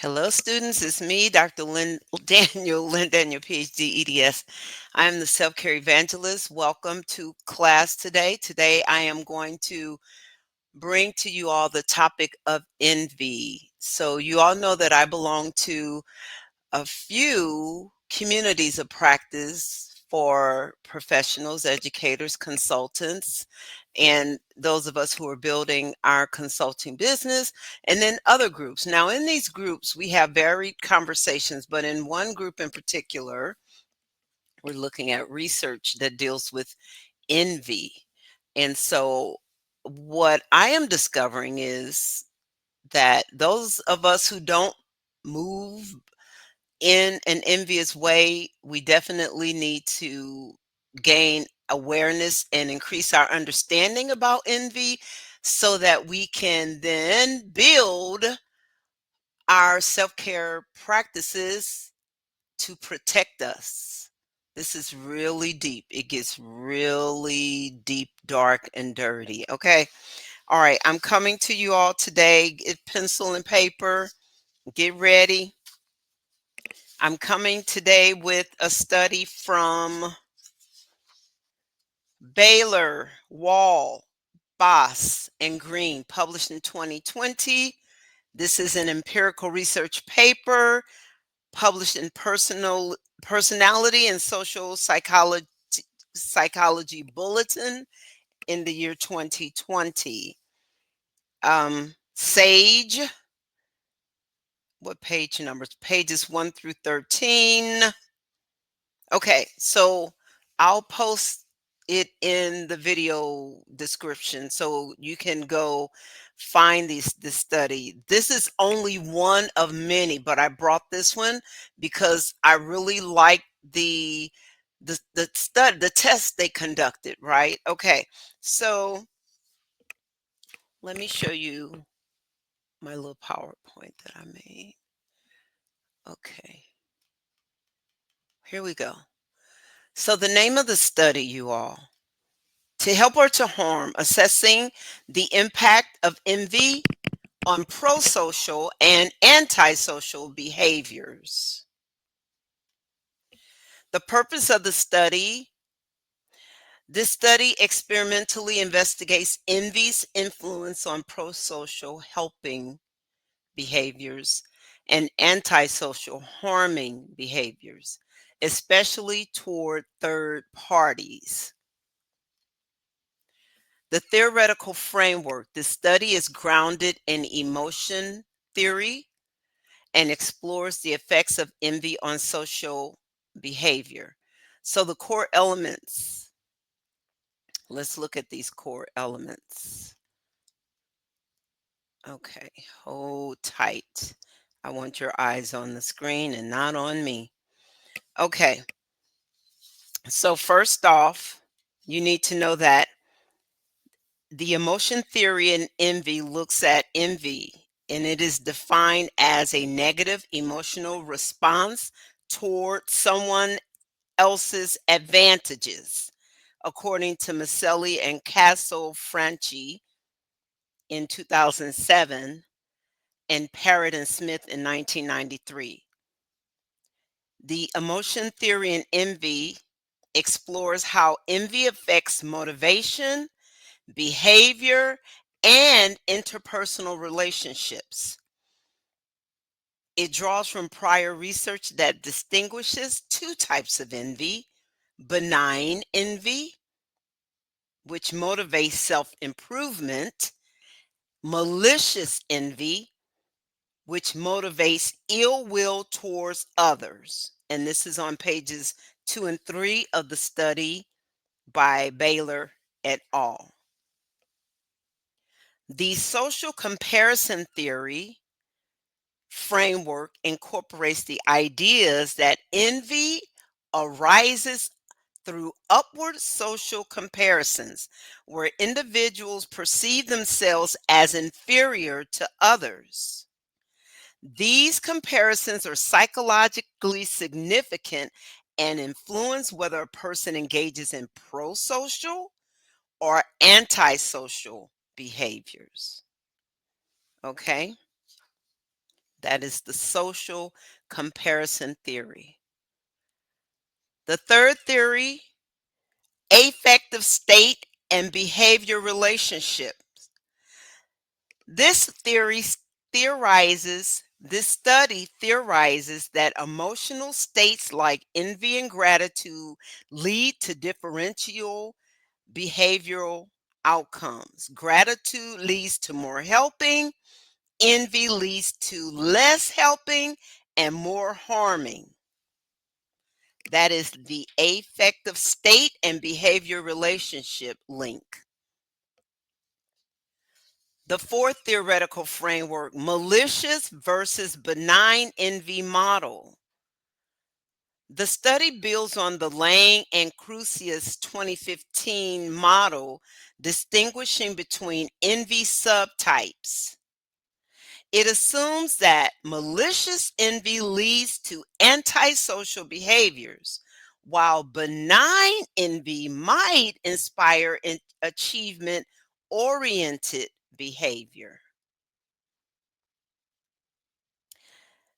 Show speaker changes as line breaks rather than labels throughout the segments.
Hello, students. It's me, Dr. Lynn Daniel, PhD, EDS. I am the self care evangelist. Welcome to class today. Today, I am going to bring to you all the topic of envy. So, you all know that I belong to a few communities of practice for professionals, educators, consultants, and those of us who are building our consulting business, and then other groups. Now, in these groups, we have varied conversations, but in one group in particular, we're looking at research that deals with envy. And so, what I am discovering is that those of us who don't move in an envious way, we definitely need to gain awareness and increase our understanding about envy so that we can then build our self care practices to protect us. This is really deep. It gets really deep, dark, and dirty. Okay. All right. I'm coming to you all today. Get pencil and paper. Get ready. I'm coming today with a study from Baylor, Wall, Boss, and Green, published in 2020. This is an empirical research paper published in Personality and Social Psychology Bulletin in the year 2020. Sage, what page numbers? Pages 1 through 13. Okay, so I'll post it in the video description so you can go find this study. This is only one of many, but I brought this one because I really like the study, the test they conducted, right? Okay. So let me show you my little PowerPoint that I made. Okay. Here we go. So the name of the study, you all, to help or to harm, assessing the impact of envy on prosocial and antisocial behaviors. The purpose of the study, this study experimentally investigates envy's influence on prosocial helping behaviors and antisocial harming behaviors, especially toward third parties. The theoretical framework, the study is grounded in emotion theory and explores the effects of envy on social behavior. So the core elements, let's look at these core elements. Okay, hold tight. I want your eyes on the screen and not on me. Okay, so first off, you need to know that the emotion theory in envy looks at envy, and it is defined as a negative emotional response toward someone else's advantages, according to Maselli and Castle-Franchi in 2007 and Parrott and Smith in 1993. The emotion theory in envy explores how envy affects motivation, behavior, and interpersonal relationships. It draws from prior research that distinguishes two types of envy: benign envy, which motivates self improvement, malicious envy, which motivates ill will towards others. And this is on pages 2 and 3 of the study by Baylor et al. The social comparison theory framework incorporates the ideas that envy arises through upward social comparisons, where individuals perceive themselves as inferior to others. These comparisons are psychologically significant and influence whether a person engages in prosocial or antisocial behaviors. Okay. That is the social comparison theory. The third theory, affective state and behavior relationship. This this study theorizes that emotional states like envy and gratitude lead to differential behavioral outcomes. Gratitude leads to more helping, envy leads to less helping and more harming. That is the affective state and behavior relationship link. The fourth theoretical framework, malicious versus benign envy model. The study builds on the Lang and Crusius 2015 model, distinguishing between envy subtypes. It assumes that malicious envy leads to antisocial behaviors, while benign envy might inspire achievement oriented behavior.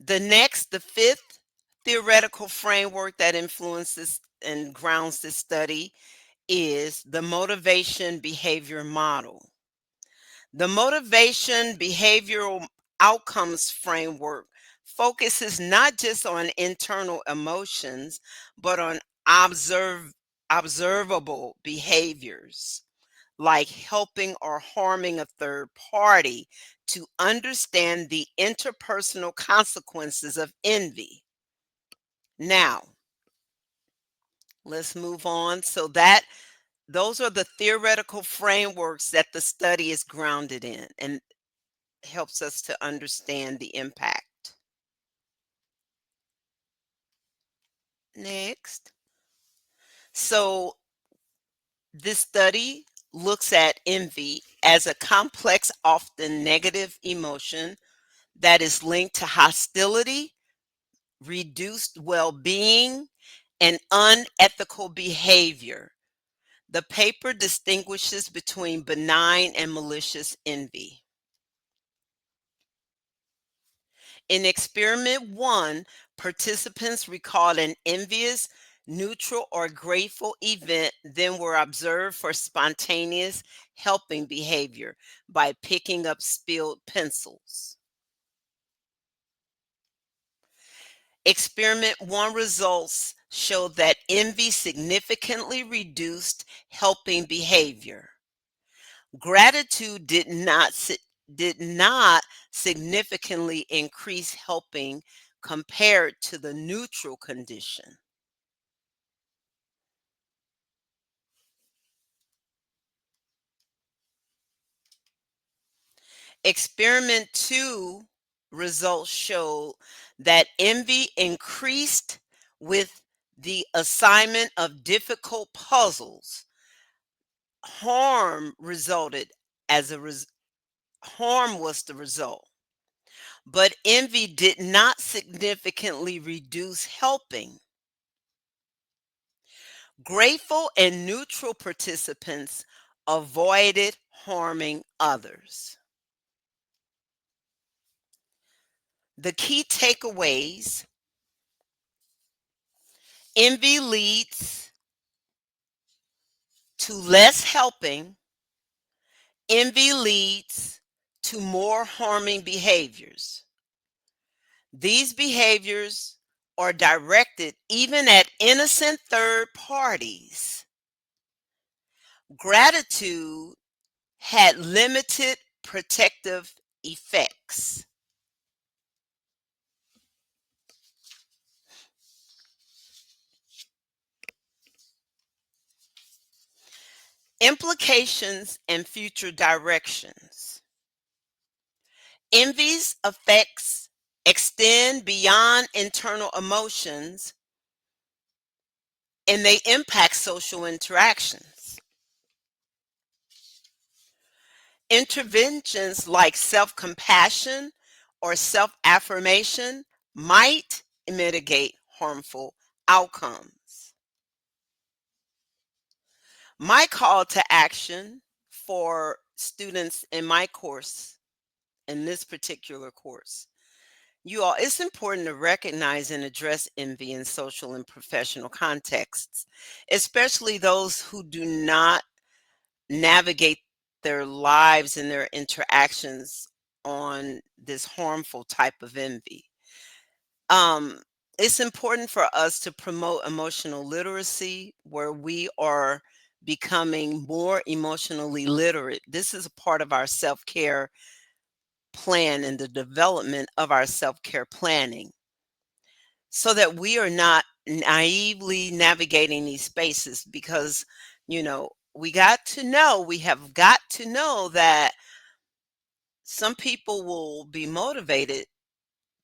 The fifth theoretical framework that influences and grounds this study is the motivation behavior model. The motivation behavioral outcomes framework focuses not just on internal emotions, but on observable behaviors like helping or harming a third party to understand the interpersonal consequences of envy. Now, let's move on. Those are the theoretical frameworks that the study is grounded in and helps us to understand the impact. Next. So, this study looks at envy as a complex, often negative emotion that is linked to hostility, reduced well being, and unethical behavior. The paper distinguishes between benign and malicious envy. In experiment one, participants recalled an envious, neutral, or grateful event, then were observed for spontaneous helping behavior by picking up spilled pencils. Experiment one results showed that envy significantly reduced helping behavior. Gratitude did not significantly increase helping compared to the neutral condition. Experiment 2 results showed that envy increased with the assignment of difficult puzzles. Harm resulted as a harm was the result, but envy did not significantly reduce helping. Grateful and neutral participants avoided harming others. The key takeaways: envy leads to less helping, envy leads to more harming behaviors. These behaviors are directed even at innocent third parties. Gratitude had limited protective effects. Implications and future directions. Envy's effects extend beyond internal emotions and they impact social interactions. Interventions like self compassion or self affirmation might mitigate harmful outcomes. My call to action for students in my course, in this particular course, You all, it's important to recognize and address envy in social and professional contexts, especially those who do not navigate their lives and their interactions on this harmful type of envy. Um, it's important for us to promote emotional literacy where we are becoming more emotionally literate. This is a part of our self care plan and the development of our self care planning so that we are not naively navigating these spaces because, we have got to know that some people will be motivated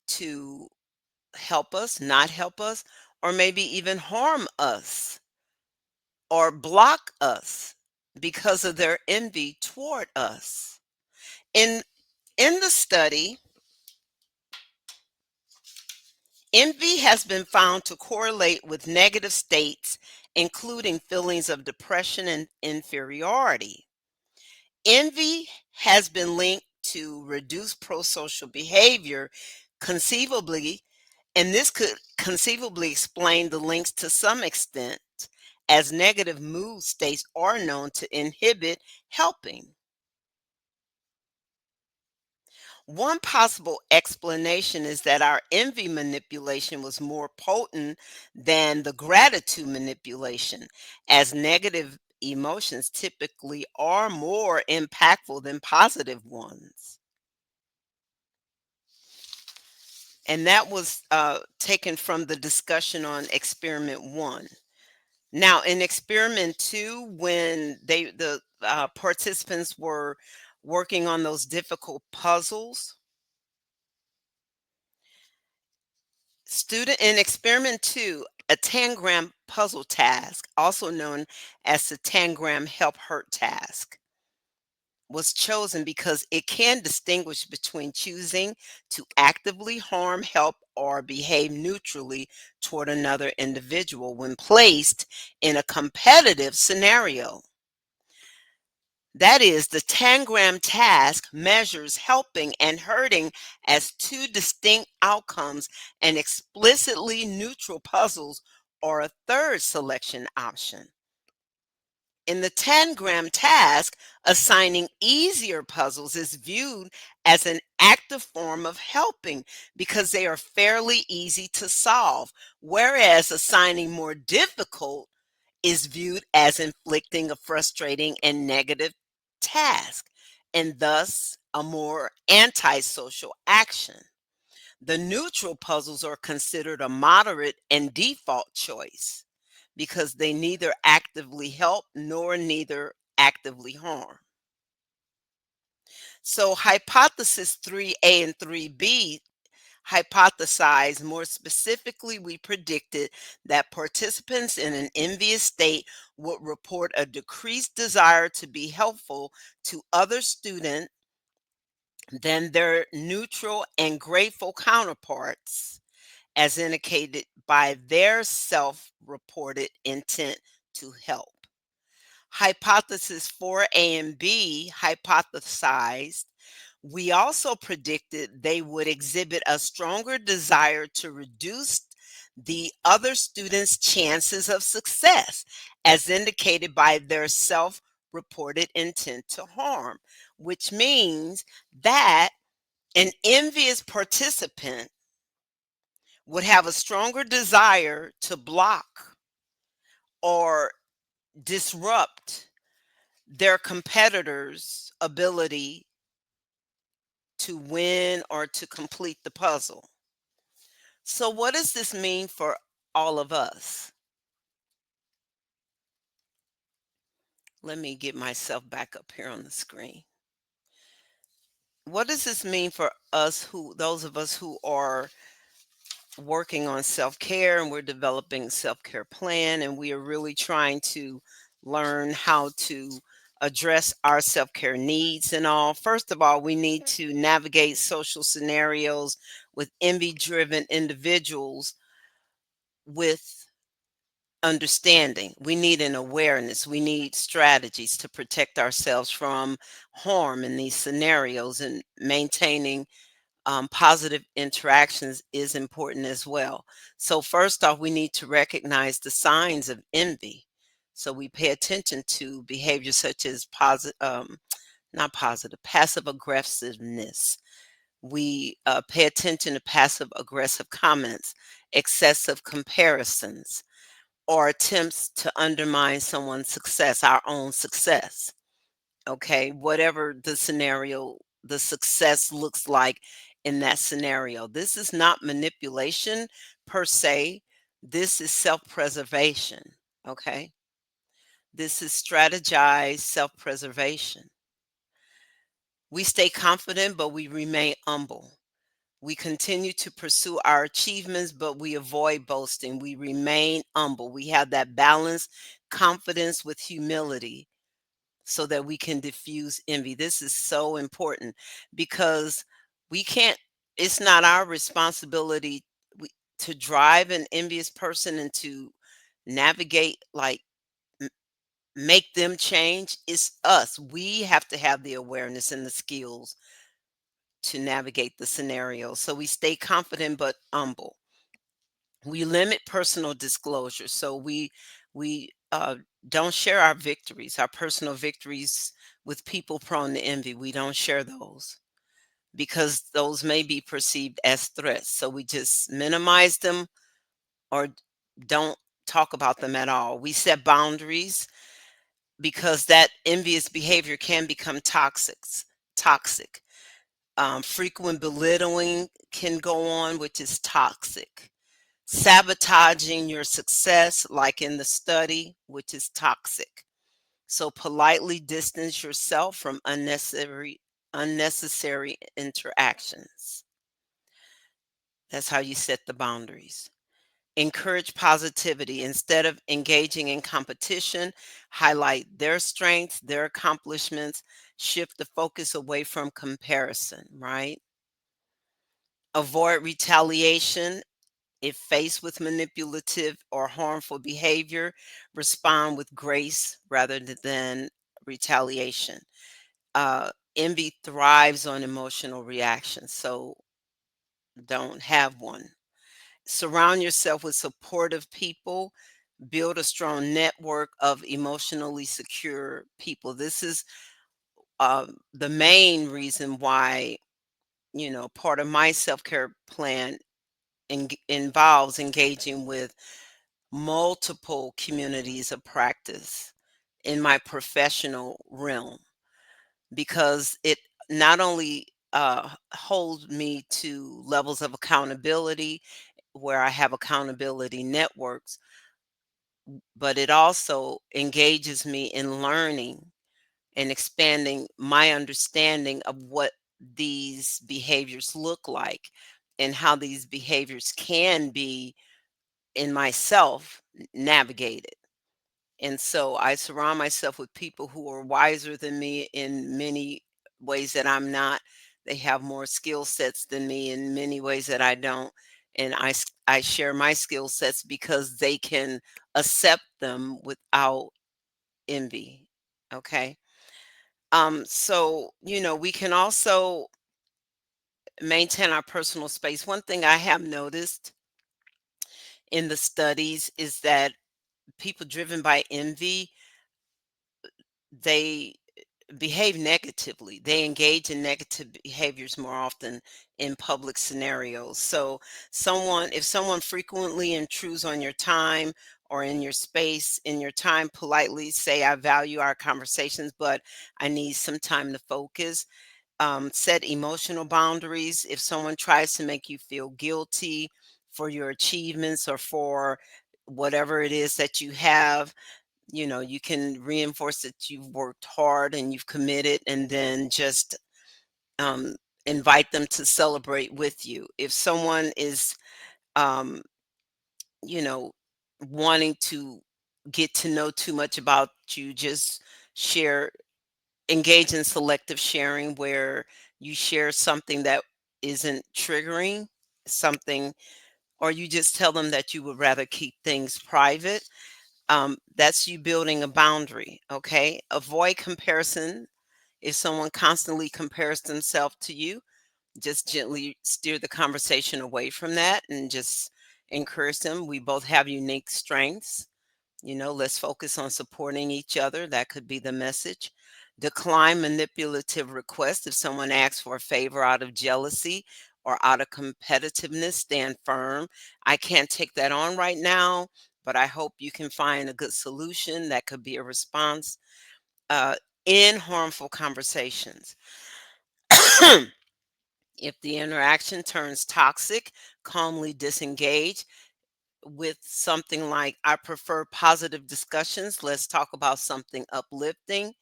to help us, not help us, or maybe even harm us or block us because of their envy toward us. In in the study, envy has been found to correlate with negative states, including feelings of depression and inferiority. Envy has been linked to reduced prosocial behavior, conceivably, and this could conceivably explain the links to some extent, as negative mood states are known to inhibit helping. One possible explanation is that our envy manipulation was more potent than the gratitude manipulation, as negative emotions typically are more impactful than positive ones. And that was taken from the discussion on experiment one. Now, in experiment two, when the participants were working on those difficult puzzles, student in experiment two, a tangram puzzle task, also known as the tangram help hurt task, was chosen because it can distinguish between choosing to actively harm, help, or behave neutrally toward another individual when placed in a competitive scenario. That is, the tangram task measures helping and hurting as two distinct outcomes, and explicitly neutral puzzles or a third selection option. In the tangram task, assigning easier puzzles is viewed as an active form of helping because they are fairly easy to solve, whereas assigning more difficult is viewed as inflicting a frustrating and negative task, and thus a more antisocial action. The neutral puzzles are considered a moderate and default choice because they neither actively help nor neither actively harm. So hypothesis 3A and 3B hypothesized, more specifically, we predicted that participants in an envious state would report a decreased desire to be helpful to other students than their neutral and grateful counterparts, as indicated by their self reported intent to help. Hypothesis 4A and B hypothesized we also predicted they would exhibit a stronger desire to reduce the other students' chances of success, as indicated by their self reported intent to harm, which means that an envious participant would have a stronger desire to block or disrupt their competitors' ability to win or to complete the puzzle. So, what does this mean for all of us? Let me get myself back up here on the screen. What does this mean for us those of us who are working on self-care and we're developing self-care plan and we are really trying to learn how to address our self-care needs and all. First of all, we need to navigate social scenarios with envy-driven individuals with understanding. We need an awareness. We need strategies to protect ourselves from harm in these scenarios and maintaining positive interactions is important as well. So, first off, we need to recognize the signs of envy. So, we pay attention to behaviors such as not positive, passive aggressiveness. We pay attention to passive aggressive comments, excessive comparisons, or attempts to undermine someone's success, our own success. Okay, whatever the scenario, the success looks like in that scenario. This is not manipulation per se. This is self preservation. Okay, this is strategized self preservation. We stay confident, but we remain humble. We continue to pursue our achievements, but we avoid boasting. We remain humble. We have that balance, confidence with humility so that we can diffuse envy. This is so important because we can't, it's not our responsibility we, to drive an envious person and to navigate, like m- make them change. It's us. We have to have the awareness and the skills to navigate the scenario. So we stay confident but humble. We limit personal disclosure. So we don't share our victories, our personal victories with people prone to envy. We don't share those because those may be perceived as threats. So we just minimize them or don't talk about them at all. We set boundaries because that envious behavior can become toxic. Toxic. Frequent belittling can go on, which is toxic. Sabotaging your success, like in the study, which is toxic. So politely distance yourself from unnecessary interactions. That's how you set the boundaries. Encourage positivity instead of engaging in competition. Highlight their strengths, their accomplishments. Shift the focus away from comparison, right? Avoid retaliation. If faced with manipulative or harmful behavior, respond with grace rather than retaliation. Envy thrives on emotional reactions, so don't have one. Surround yourself with supportive people. Build a strong network of emotionally secure people. This is the main reason why, part of my self care plan involves engaging with multiple communities of practice in my professional realm because it not only holds me to levels of accountability where I have accountability networks, but it also engages me in learning and expanding my understanding of what these behaviors look like and how these behaviors can be in myself navigated. And so I surround myself with people who are wiser than me in many ways that I'm not. They have more skill sets than me in many ways that I don't. And I share my skill sets because they can accept them without envy. Okay. So, we can also maintain our personal space. One thing I have noticed in the studies is that people driven by envy, they behave negatively. They engage in negative behaviors more often in public scenarios. So, if someone frequently intrudes on your time or in your space, in your time, politely say, I value our conversations, but I need some time to focus. Set emotional boundaries. If someone tries to make you feel guilty for your achievements or for whatever it is that you have, you can reinforce that you've worked hard and you've committed, and then just um, invite them to celebrate with you. If someone is, um, you know, wanting to get to know too much about you, just share, engage in selective sharing where you share something that isn't triggering something, or you just tell them that you would rather keep things private. That's you building a boundary. Okay. Avoid comparison. If someone constantly compares themselves to you, Just gently steer the conversation away from that and just encourage them. We both have unique strengths. Let's focus on supporting each other. That could be the message. Decline manipulative requests. If someone asks for a favor out of jealousy or out of competitiveness, stand firm. I can't take that on right now, but I hope you can find a good solution. That could be a response. Uh, in harmful conversations. If the interaction turns toxic, calmly disengage with something like, I prefer positive discussions. Let's talk about something uplifting,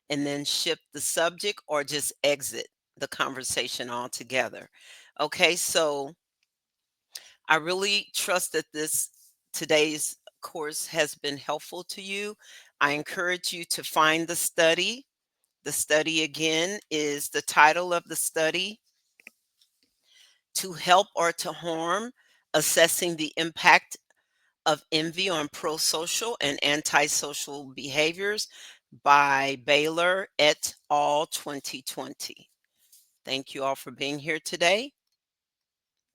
and then shift the subject or just exit the conversation altogether. Okay, so I really trust that this today's course has been helpful to you. I encourage you to find the study. The study again is the title of the study, To Help or to Harm, Assessing the Impact of Envy on Prosocial and Antisocial Behaviors by Baylor et al. 2020. Thank you all for being here today.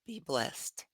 Be blessed.